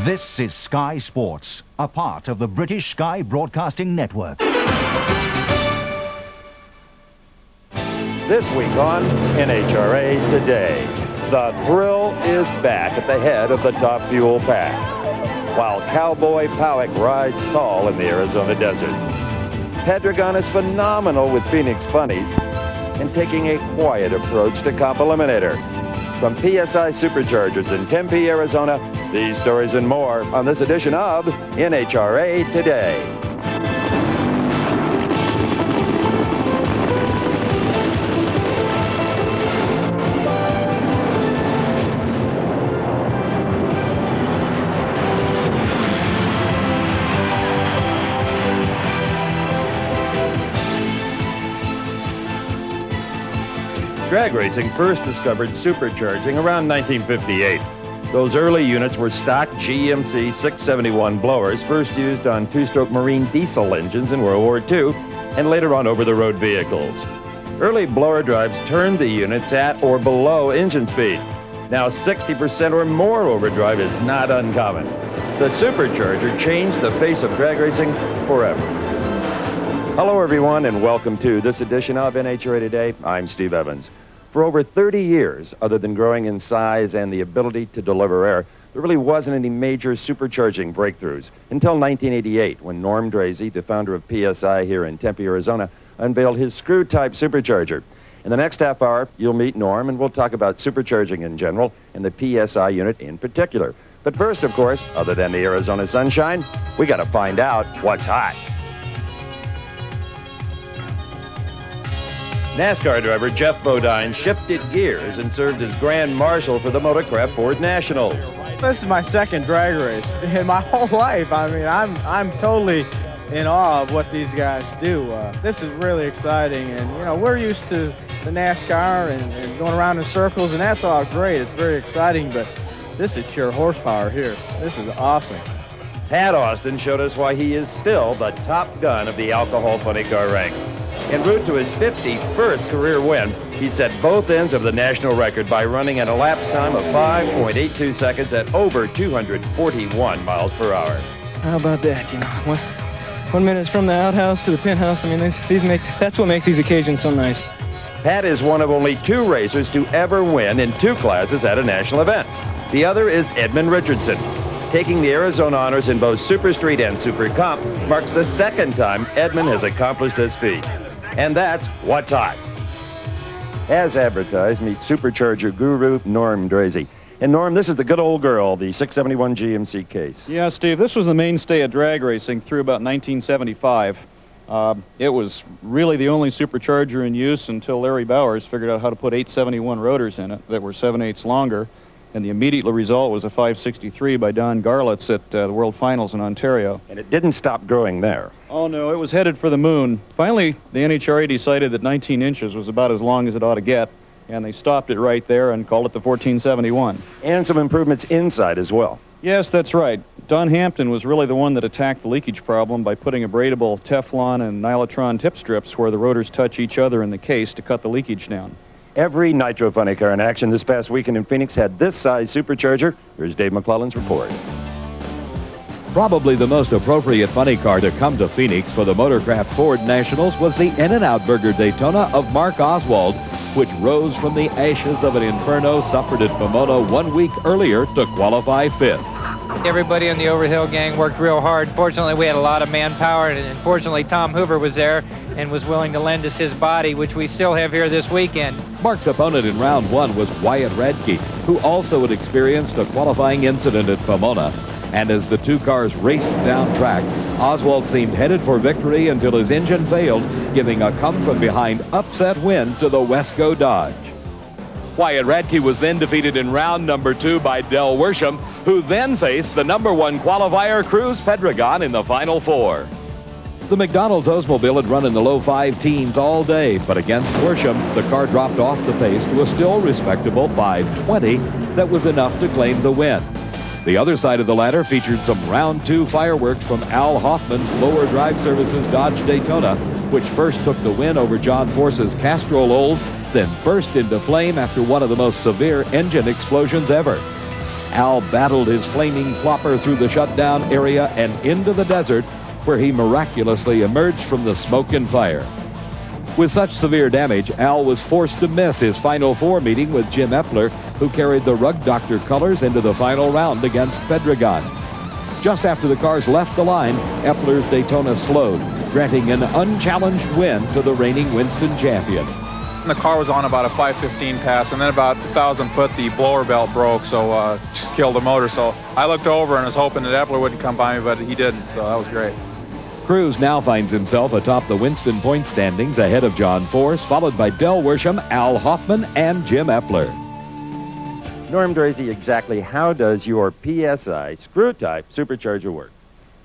This is Sky Sports, a part of the British Sky Broadcasting Network. This week on NHRA Today, the thrill is back at the head of the top fuel pack, while Cowboy Powick rides tall in the Arizona desert. PEDREGON is phenomenal with Phoenix bunnies and taking a quiet approach to Comp Eliminator. From PSI Superchargers in Tempe, Arizona, these stories and more on this edition of NHRA Today. Drag racing first discovered supercharging around 1958. Those early units were stock GMC 671 blowers, first used on two-stroke marine diesel engines in World War II, and later on over-the-road vehicles. Early blower drives turned the units at or below engine speed. Now 60% or more overdrive is not uncommon. The supercharger changed the face of drag racing forever. Hello everyone and welcome to this edition of NHRA Today. I'm Steve Evans. For over 30 years, other than growing in size and the ability to deliver air, there really wasn't any major supercharging breakthroughs until 1988 when Norm Drazy, the founder of PSI here in Tempe, Arizona, unveiled his screw-type supercharger. In the next half hour, you'll meet Norm and we'll talk about supercharging in general and the PSI unit in particular. But first, of course, other than the Arizona sunshine, we got to find out what's hot. NASCAR driver Jeff BODINE shifted gears and served as Grand Marshal for the MOTORCRAFT Ford Nationals. This is my second drag race in my whole life. I mean, I'm totally in awe of what these guys do. This is really exciting, and you know, we're used to the NASCAR and going around in circles, and that's all great. It's very exciting, but this is pure horsepower here. This is awesome. Pat Austin showed us why he is still the top gun of the alcohol funny car ranks. En route to his 51st career win, he set both ends of the national record by running an elapsed time of 5.82 seconds at over 241 miles per hour. How about that, you know? 1 minute from the outhouse to the penthouse. I mean, that's what makes these occasions so nice. Pat is one of only 2 racers to ever win in 2 classes at a national event. The other is Edmund Richardson. Taking the Arizona honors in both Super Street and Super Comp marks the 2nd time Edmund has accomplished this feat. And that's what's hot. As advertised, meet supercharger guru Norm Drazy. And Norm, this is the good old girl, the 671 GMC case. Yeah, Steve, this was the mainstay of drag racing through about 1975. It was really the only supercharger in use until Larry Bowers figured out how to put 871 rotors in it that were 7/8 longer. And the immediate result was a 563 by Don Garlitz at the World Finals in Ontario. And it didn't stop growing there. Oh, no, it was headed for the moon. Finally, the NHRA decided that 19 inches was about as long as it ought to get, and they stopped it right there and called it the 1471. And some improvements inside as well. Yes, that's right. Don Hampton was really the one that attacked the leakage problem by putting abradable Teflon and Nylotron tip strips where the rotors touch each other in the case to cut the leakage down. Every Nitro Funny car in action this past weekend in Phoenix had this size supercharger. Here's Dave McClellan's report. Probably the most appropriate funny car to come to Phoenix for the MotorCraft Ford Nationals was the In-N-Out Burger Daytona of Mark Oswald, which rose from the ashes of an inferno suffered at Pomona 1 week earlier to qualify 5th. Everybody in the Overhill gang worked real hard. Fortunately, we had a lot of manpower, and fortunately, Tom Hoover was there and was willing to lend us his body, which we still have here this weekend. Mark's opponent in round 1 was Wyatt Radke, who also had experienced a qualifying incident at Pomona. And as the 2 cars raced down track, Oswald seemed headed for victory until his engine failed, giving a come-from-behind upset win to the Wesco Dodge. Wyatt Radke was then defeated in round number 2 by Del Worsham, who then faced the number 1 qualifier CRUZ PEDREGON in the final 4. The McDonald's Oldsmobile had run in the low 5 teens all day, but against Worsham, the car dropped off the pace to a still respectable 520 that was enough to claim the win. The other side of the ladder featured some round 2 fireworks from Al Hoffman's Lower Drive Services Dodge Daytona, which first took the win over John Force's Castrol Olds, then burst into flame after one of the most severe engine explosions ever. Al battled his flaming flopper through the shutdown area and into the desert, where he miraculously emerged from the smoke and fire. With such severe damage, Al was forced to miss his Final Four meeting with Jim Epler, who carried the Rug Doctor colors into the final round against Pedregon. Just after the cars left the line, Epler's Daytona slowed, granting an unchallenged win to the reigning Winston champion. The car was on about a 5:15 pass, and then about 1,000 foot, the blower belt broke, so just killed the motor. So I looked over and was hoping that Epler wouldn't come by me, but he didn't, so that was great. CRUZ now finds himself atop the Winston point standings ahead of John Force, followed by Del Worsham, Al Hoffman, and Jim Epler. Norm Drazy, exactly how does your PSI screw-type supercharger work?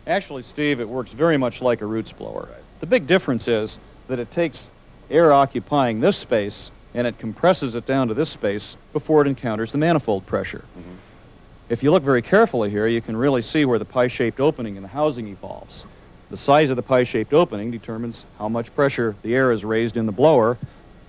Actually, Steve, it works very much like a roots blower. The big difference is that it takes air occupying this space and it compresses it down to this space before it encounters the manifold pressure. If you look very carefully here, you can really see where the pie-shaped opening in the housing evolves. The size of the pie-shaped opening determines how much pressure the air is raised in the blower,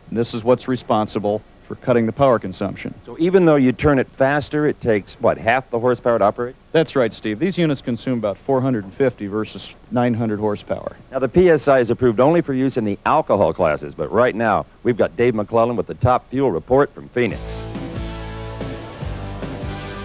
and this is what's responsible for cutting the power consumption. So even though you turn it faster, it takes, what, half the horsepower to operate? That's right, Steve. These units consume about 450 versus 900 horsepower. Now, the PSI is approved only for use in the alcohol classes, but right now, we've got Dave McClellan with the top fuel report from Phoenix.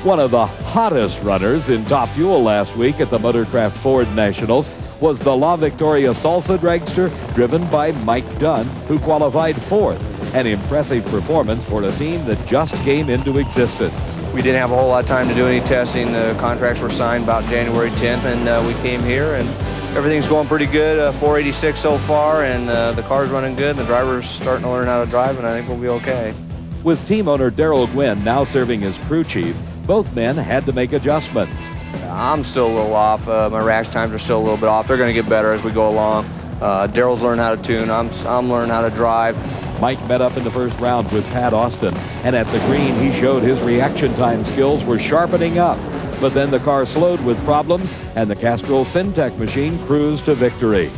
One of the hottest runners in top fuel last week at the Motorcraft Ford Nationals was the La Victoria Salsa dragster driven by Mike Dunn, who qualified fourth. An impressive performance for a team that just came into existence. We didn't have a whole lot of time to do any testing. The contracts were signed about January 10th, and we came here, and everything's going pretty good. 486 so far, and the car's running good. The driver's starting to learn how to drive, and I think we'll be okay. With team owner Daryl Gwynn now serving as crew chief, both men had to make adjustments. I'm still a little off. My rash times are still a little bit off. They're going to get better as we go along. Daryl's learning how to tune. I'm learning how to drive. Mike met up in the first round with Pat Austin, and at the green he showed his reaction time skills were sharpening up. But then the car slowed with problems, and the Castrol Syntec machine cruised to victory.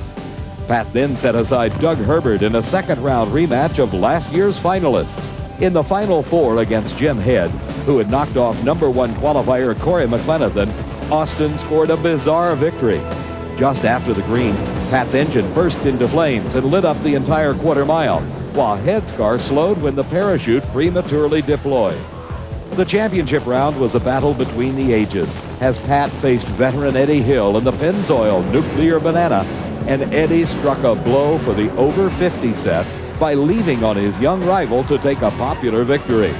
Pat then set aside Doug Herbert in a second round rematch of last year's finalists. In the Final Four against Jim Head, who had knocked off #1 qualifier Corey McLenathan, Austin scored a bizarre victory. Just after the green, Pat's engine burst into flames and lit up the entire quarter mile, while Head's car slowed when the parachute prematurely deployed. The championship round was a battle between the ages, as Pat faced veteran Eddie Hill in the Pennzoil Nuclear Banana, and Eddie struck a blow for the over 50 set by leaving on his young rival to take a popular victory.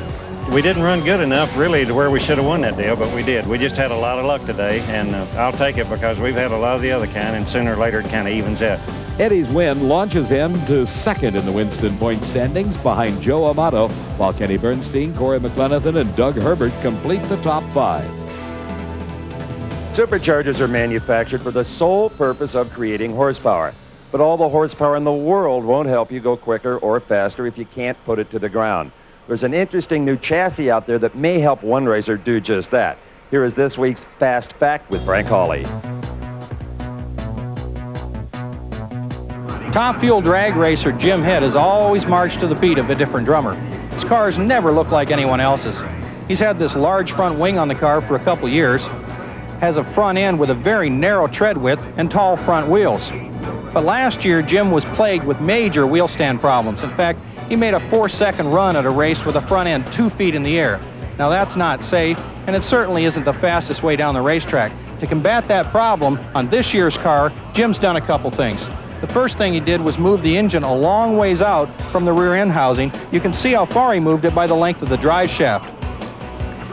We didn't run good enough, really, to where we should have won that deal, but we did. We just had a lot of luck today, and I'll take it because we've had a lot of the other kind, and sooner or later it kind of evens out. Eddie's win launches him to second in the Winston point standings behind Joe Amato, while Kenny Bernstein, Corey McLenathan, and Doug Herbert complete the top 5. Superchargers are manufactured for the sole purpose of creating horsepower. But all the horsepower in the world won't help you go quicker or faster if you can't put it to the ground. There's an interesting new chassis out there that may help one racer do just that. Here is this week's Fast Fact with Frank Hawley. Top fuel drag racer Jim Head has always marched to the beat of a different drummer. His cars never look like anyone else's. He's had this large front wing on the car for a couple years, has a front end with a very narrow tread width and tall front wheels. But last year, Jim was plagued with major wheel stand problems. In fact, he made a 4-second run at a race with a front end 2 feet in the air. Now that's not safe, and it certainly isn't the fastest way down the racetrack. To combat that problem, on this year's car, Jim's done a couple things. The first thing he did was move the engine a long ways out from the rear end housing. You can see how far he moved it by the length of the drive shaft.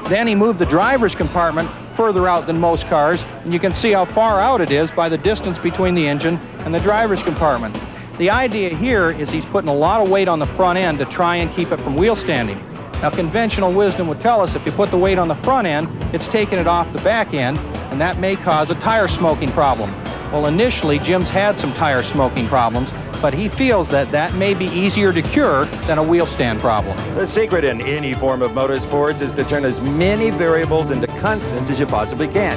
Then he moved the driver's compartment further out than most cars, and you can see how far out it is by the distance between the engine and the driver's compartment. The idea here is he's putting a lot of weight on the front end to try and keep it from wheel standing. Now, conventional wisdom would tell us if you put the weight on the front end, it's taking it off the back end, and that may cause a tire smoking problem. Well, initially, Jim's had some tire smoking problems, but he feels that that may be easier to cure than a wheel stand problem. The secret in any form of motorsports is to turn as many variables into constants as you possibly can.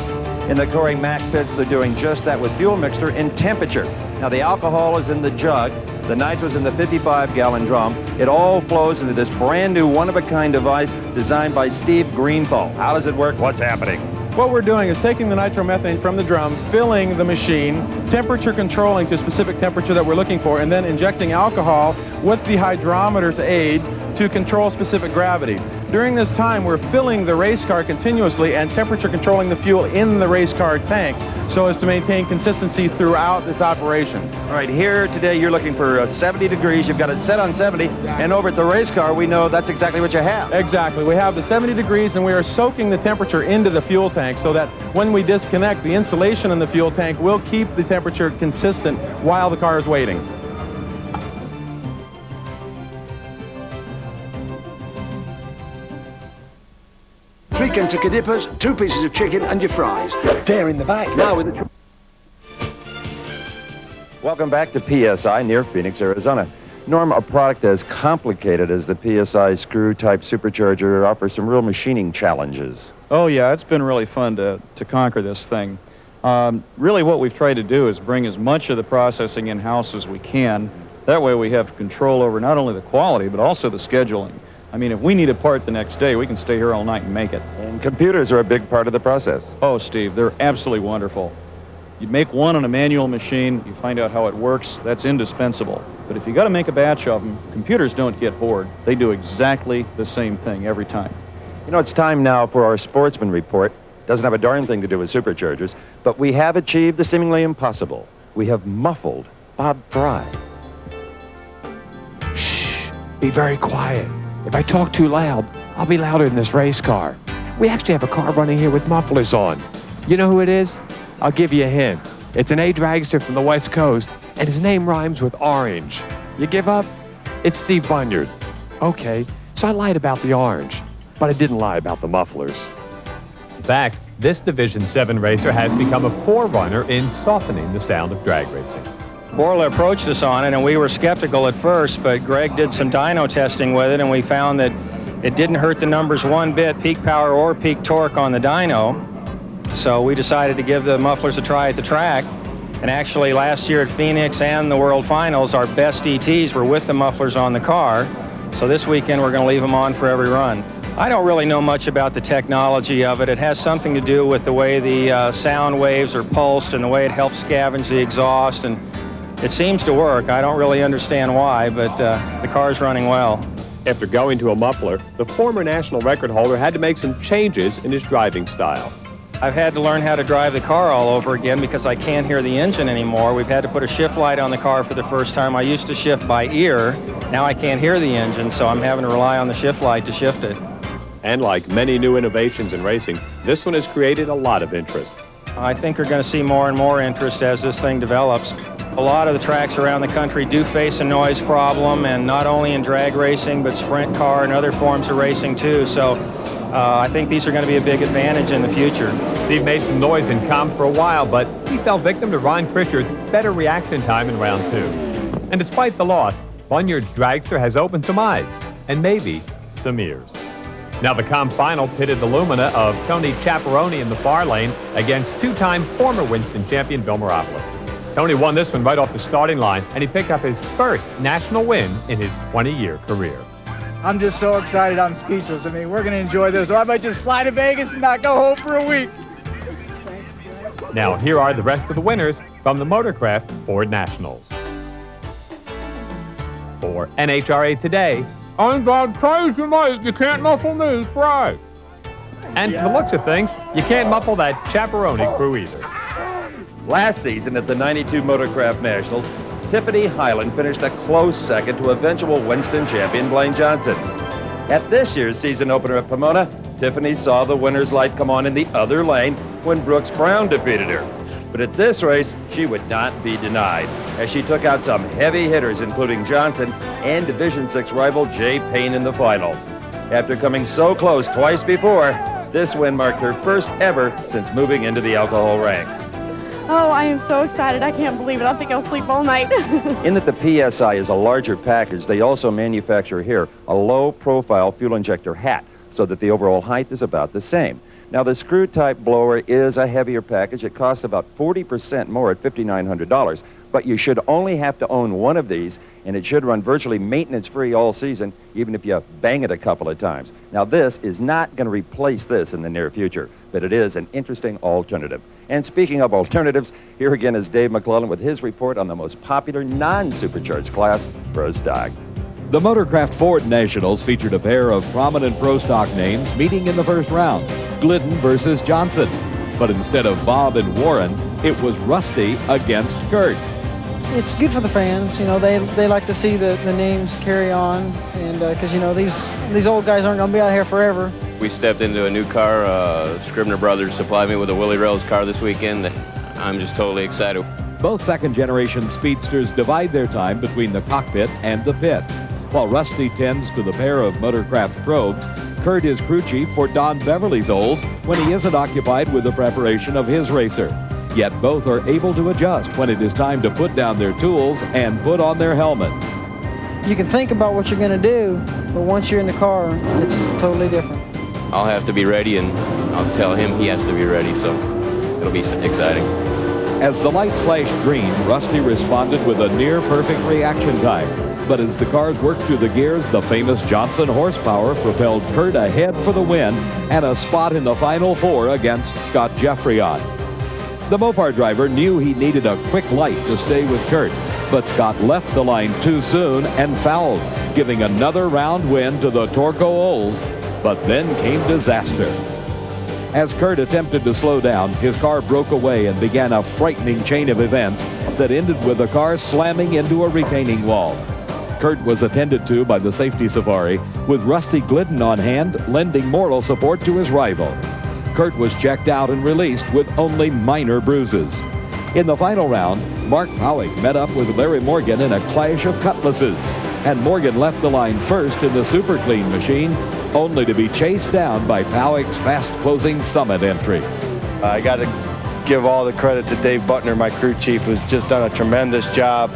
In the Corey Mack pits, they're doing just that with fuel mixture and temperature. Now, the alcohol is in the jug, the nitro's in the 55-gallon drum. It all flows into this brand new one-of-a-kind device designed by Steve Greenthal. How does it work? What's happening? What we're doing is taking the nitromethane from the drum, filling the machine, temperature controlling to a specific temperature that we're looking for, and then injecting alcohol with the hydrometer's aid to control specific gravity. During this time, we're filling the race car continuously and temperature controlling the fuel in the race car tank so as to maintain consistency throughout its operation. All right, here today you're looking for 70 degrees. You've got it set on 70, and over at the race car, we know that's exactly what you have. Exactly. We have the 70 degrees, and we are soaking the temperature into the fuel tank so that when we disconnect, the insulation in the fuel tank will keep the temperature consistent while the car is waiting. 3 Kentucky dippers, 2 pieces of chicken, and your fries. They're in the back. Now with the... Welcome back to PSI near Phoenix, Arizona. Norm, a product as complicated as the PSI screw-type supercharger offers some real machining challenges. Oh yeah, it's been really fun to conquer this thing. Really what we've tried to do is bring as much of the processing in-house as we can. That way we have control over not only the quality, but also the scheduling. I mean, if we need a part the next day, we can stay here all night and make it. And computers are a big part of the process. Oh, Steve, they're absolutely wonderful. You make one on a manual machine, you find out how it works, that's indispensable. But if you got to make a batch of them, computers don't get bored. They do exactly the same thing every time. You know, it's time now for our Sportsman Report. Doesn't have a darn thing to do with superchargers, but we have achieved the seemingly impossible. We have muffled Bob Fry. Shh, be very quiet. If I talk too loud, I'll be louder than this race car. We actually have a car running here with mufflers on. You know who it is? I'll give you a hint. It's an A dragster from the West Coast, and his name rhymes with orange. You give up? It's Steve Bunyard. Okay, so I lied about the orange, but I didn't lie about the mufflers. In fact, this Division 7 racer has become a forerunner in softening the sound of drag racing. Borla approached us on it, and we were skeptical at first, but Greg did some dyno testing with it, and we found that it didn't hurt the numbers one bit, peak power or peak torque on the dyno. So we decided to give the mufflers a try at the track. And actually, last year at Phoenix and the World Finals, our best ETs were with the mufflers on the car. So this weekend, we're going to leave them on for every run. I don't really know much about the technology of it. It has something to do with the way the sound waves are pulsed and the way it helps scavenge the exhaust. And it seems to work. I don't really understand why, but the car's running well. After going to a muffler, the former national record holder had to make some changes in his driving style. I've had to learn how to drive the car all over again because I can't hear the engine anymore. We've had to put a shift light on the car for the first time. I used to shift by ear. Now I can't hear the engine, so I'm having to rely on the shift light to shift it. And like many new innovations in racing, this one has created a lot of interest. I think we're going to see more and more interest as this thing develops. A lot of the tracks around the country do face a noise problem, and not only in drag racing, but sprint car and other forms of racing too. So I think these are going to be a big advantage in the future. Steve made some noise in comp for a while, but he fell victim to Ron Krischer's better reaction time in round 2. And despite the loss, Bunyard's dragster has opened some eyes, and maybe some ears. Now the comp final pitted the Lumina of Tony Chaperone in the far lane against two-time former Winston champion Bill Moropoulos. Tony won this one right off the starting line, and he picked up his first national win in his 20-year career. I'm just so excited, I'm speechless. I mean, we're going to enjoy this. I might just fly to Vegas and not go home for a week. Now, here are the rest of the winners from the Motorcraft Ford Nationals. For NHRA Today, I'm Bob Crazy Mate, you can't muffle me, right? And from the looks of things, you can't muffle that Chaperone crew either. Last season at the 92 Motorcraft Nationals, Tiffany Hyland finished a close second to eventual Winston champion Blaine Johnson. At this year's season opener at Pomona, Tiffany saw the winner's light come on in the other lane when Brooks Brown defeated her. But at this race, she would not be denied, as she took out some heavy hitters, including Johnson and Division 6 rival Jay Payne in the final. After coming so close twice before, this win marked her first ever since moving into the alcohol ranks. Oh, I am so excited. I can't believe it. I don't think I'll sleep all night. In that the PSI is a larger package, they also manufacture here a low-profile fuel injector hat so that the overall height is about the same. Now, the screw-type blower is a heavier package. It costs about 40% more at $5,900, but you should only have to own one of these, and it should run virtually maintenance-free all season, even if you bang it a couple of times. Now, this is not going to replace this in the near future, but it is an interesting alternative. And speaking of alternatives, here again is Dave McClellan with his report on the most popular non-supercharged class, Pro Stock. The Motorcraft Ford Nationals featured a pair of prominent Pro Stock names meeting in the first round, Glidden versus Johnson. But instead of Bob and Warren, it was Rusty against Kurt. It's good for the fans, you know, they like to see the names carry on, and because, you know, these old guys aren't going to be out here forever. We stepped into a new car. Scribner Brothers supplied me with a Willie Rose car this weekend. I'm just totally excited. Both second-generation speedsters divide their time between the cockpit and the pits. While Rusty tends to the pair of Motorcraft probes, Kurt is crew chief for Don Beverly's Olds when he isn't occupied with the preparation of his racer. Yet both are able to adjust when it is time to put down their tools and put on their helmets. You can think about what you're going to do, but once you're in the car, it's totally different. I'll have to be ready, and I'll tell him he has to be ready, so it'll be exciting. As the lights flashed green, Rusty responded with a near-perfect reaction time. But as the cars worked through the gears, the famous Johnson horsepower propelled Kurt ahead for the win and a spot in the Final Four against Scott Jeffreyon. The Mopar driver knew he needed a quick light to stay with Kurt, but Scott left the line too soon and fouled, giving another round win to the Torco Olds. But then came disaster. As Kurt attempted to slow down, his car broke away and began a frightening chain of events that ended with the car slamming into a retaining wall. Kurt was attended to by the safety safari, with Rusty Glidden on hand, lending moral support to his rival. Kurt was checked out and released with only minor bruises. In the final round, Mark Howick met up with Larry Morgan in a clash of cutlasses, and Morgan left the line first in the Super Clean machine, only to be chased down by Howick's fast-closing Summit entry. I got to give all the credit to Dave Butner, my crew chief, who's just done a tremendous job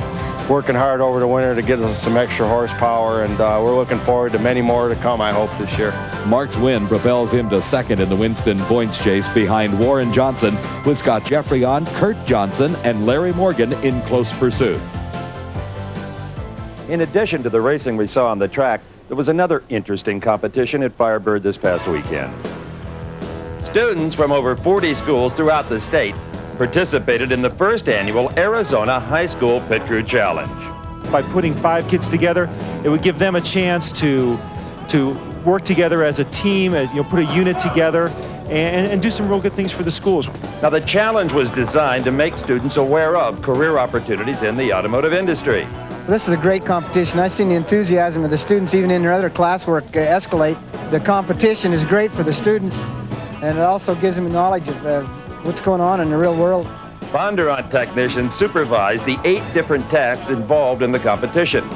working hard over the winter to get us some extra horsepower, and we're looking forward to many more to come, I hope, this year. Mark's win propels him to second in the Winston points chase behind Warren Johnson, with Scott Jeffreyon, Kurt Johnson, and Larry Morgan in close pursuit. In addition to the racing we saw on the track, there was another interesting competition at Firebird this past weekend. Students from over 40 schools throughout the state participated in the first annual Arizona High School Pit Crew Challenge. By putting 5 kids together, it would give them a chance to work together as a team, put a unit together and do some real good things for the schools. Now, the challenge was designed to make students aware of career opportunities in the automotive industry. This is a great competition. I've seen the enthusiasm of the students even in their other classwork escalate. The competition is great for the students, and it also gives them knowledge of what's going on in the real world. Bondurant technicians supervised the 8 different tasks involved in the competition.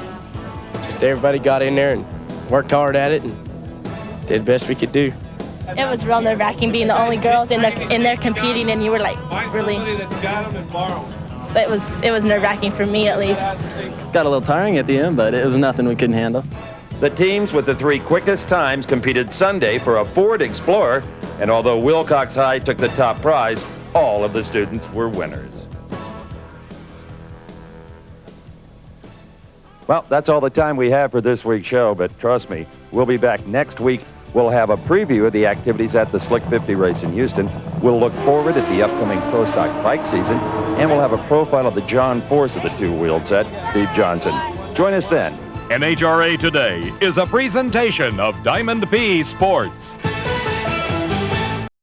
Just everybody got in there and worked hard at it and did the best we could do. It was real nerve-wracking being the only girls in there competing, and you were like really. It was nerve-wracking for me at least. Got a little tiring at the end, but it was nothing we couldn't handle. The teams with the 3 quickest times competed Sunday for a Ford Explorer, and although Wilcox High took the top prize, all of the students were winners. Well, that's all the time we have for this week's show, but trust me, we'll be back next week. We'll have a preview of the activities at the Slick 50 race in Houston. We'll look forward at the upcoming Pro Stock bike season, and we'll have a profile of the John Force of the two-wheeled set, Steve Johnson. Join us then. NHRA Today is a presentation of Diamond P Sports.